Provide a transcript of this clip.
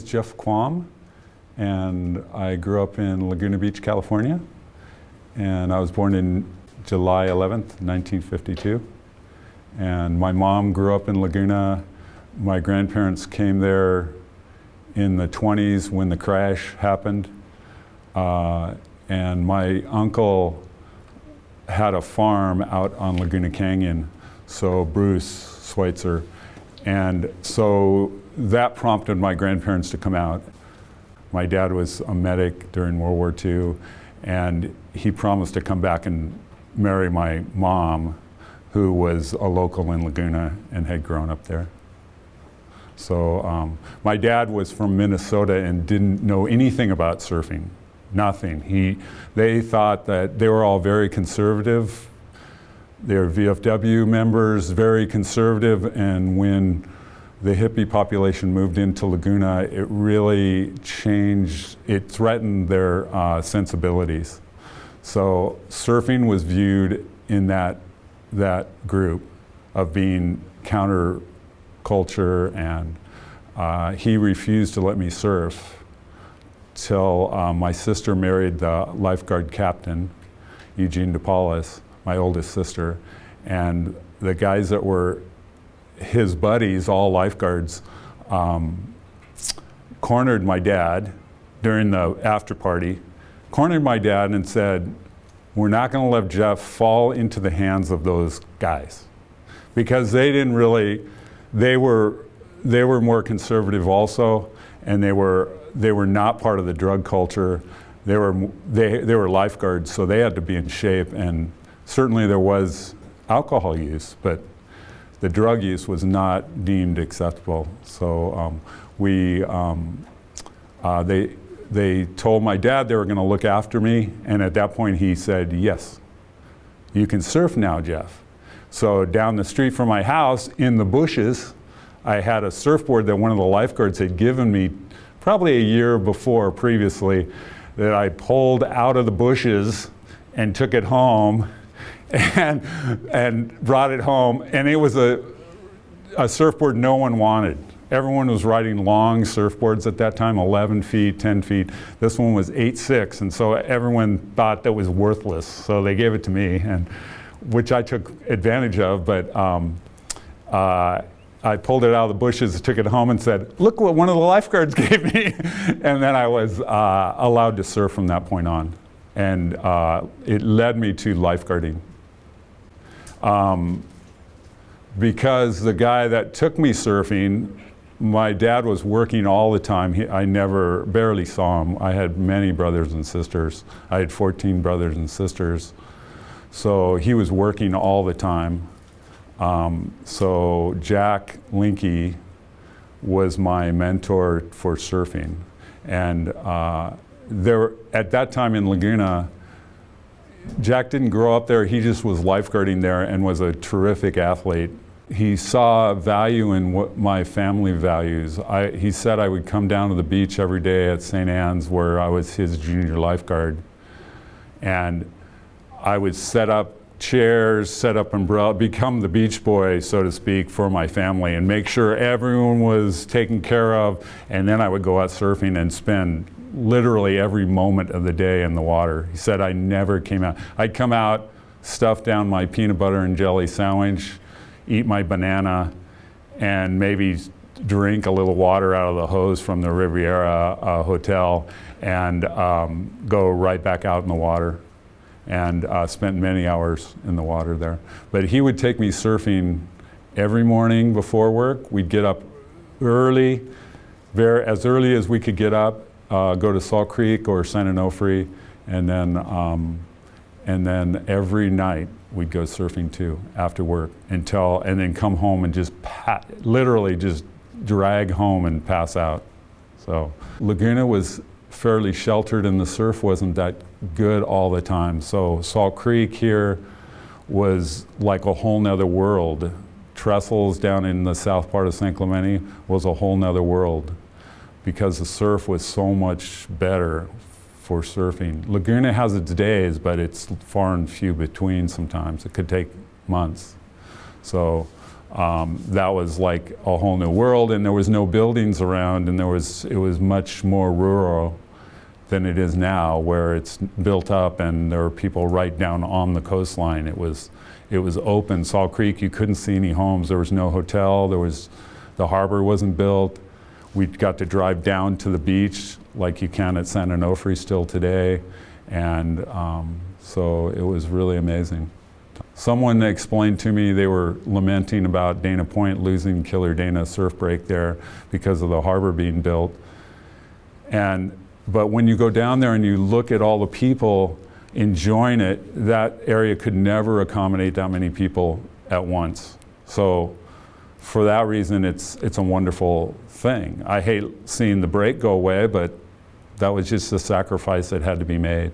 is Jeff Quam, and I grew up in Laguna Beach, California. And I was born in July 11th, 1952. And my mom grew up in Laguna. My grandparents came there in the 20s when the crash happened. And my uncle had a farm out on Laguna Canyon, so Bruce Schweitzer. And so that prompted my grandparents to come out. My dad was a medic during World War II, and he promised to come back and marry my mom, who was a local in Laguna and had grown up there. So my dad was from Minnesota and didn't know anything about surfing, nothing. They thought that they were all very conservative. They were VFW members, very conservative, and when the hippie population moved into Laguna, it really changed, it threatened their sensibilities. So surfing was viewed in that group of being counterculture, and he refused to let me surf till my sister married the lifeguard captain, Eugene DePaulis, my oldest sister, and the guys that were his buddies, all lifeguards, cornered my dad during the after party, cornered my dad and said, "We're not going to let Jeff fall into the hands of those guys," because they didn't really, they were more conservative also, and they were not part of the drug culture. They were lifeguards, so they had to be in shape, and certainly there was alcohol use, but the drug use was not deemed acceptable. So they told my dad they were going to look after me, and at that point he said, "Yes, you can surf now, Jeff." So down the street from my house, in the bushes, I had a surfboard that one of the lifeguards had given me probably a year before previously, that I pulled out of the bushes and took it home and brought it home, and it was a surfboard no one wanted. Everyone was riding long surfboards at that time, 11 feet, 10 feet. This one was 8'6", and so everyone thought that was worthless, so they gave it to me, and which I took advantage of, but I pulled it out of the bushes, took it home, and said, "Look what one of the lifeguards gave me." And then I was allowed to surf from that point on, and it led me to lifeguarding. Because the guy that took me surfing, my dad was working all the time. I barely saw him. I had many brothers and sisters. I had 14 brothers and sisters. So he was working all the time. So Jack Linke was my mentor for surfing. And at that time in Laguna, Jack didn't grow up there, he just was lifeguarding there and was a terrific athlete. He saw value in what my family values. He said I would come down to the beach every day at St. Anne's, where I was his junior lifeguard, and I would set up chairs, set up umbrella, become the beach boy, so to speak, for my family, and make sure everyone was taken care of, and then I would go out surfing and spend literally every moment of the day in the water. He said I never came out. I'd come out, stuff down my peanut butter and jelly sandwich, eat my banana, and maybe drink a little water out of the hose from the Riviera Hotel, and go right back out in the water, and spent many hours in the water there. But he would take me surfing every morning before work. We'd get up early, as early as we could get up, go to Salt Creek or San Onofre, and then every night we'd go surfing too after work and then come home and just literally just drag home and pass out. So Laguna was fairly sheltered, and the surf wasn't that good all the time. So Salt Creek here was like a whole nother world. Trestles down in the south part of San Clemente was a whole nother world, because the surf was so much better for surfing. Laguna has its days, but it's far and few between sometimes. It could take months. So that was like a whole new world, and there was no buildings around, and it was much more rural than it is now, where it's built up and there are people right down on the coastline. It was open. Salt Creek, you couldn't see any homes. There was no hotel. The harbor wasn't built. We got to drive down to the beach like you can at San Onofre still today, and so it was really amazing. Someone explained to me they were lamenting about Dana Point losing Killer Dana surf break there because of the harbor being built. But when you go down there and you look at all the people enjoying it, that area could never accommodate that many people at once. So for that reason, it's a wonderful thing. I hate seeing the break go away, but that was just the sacrifice that had to be made.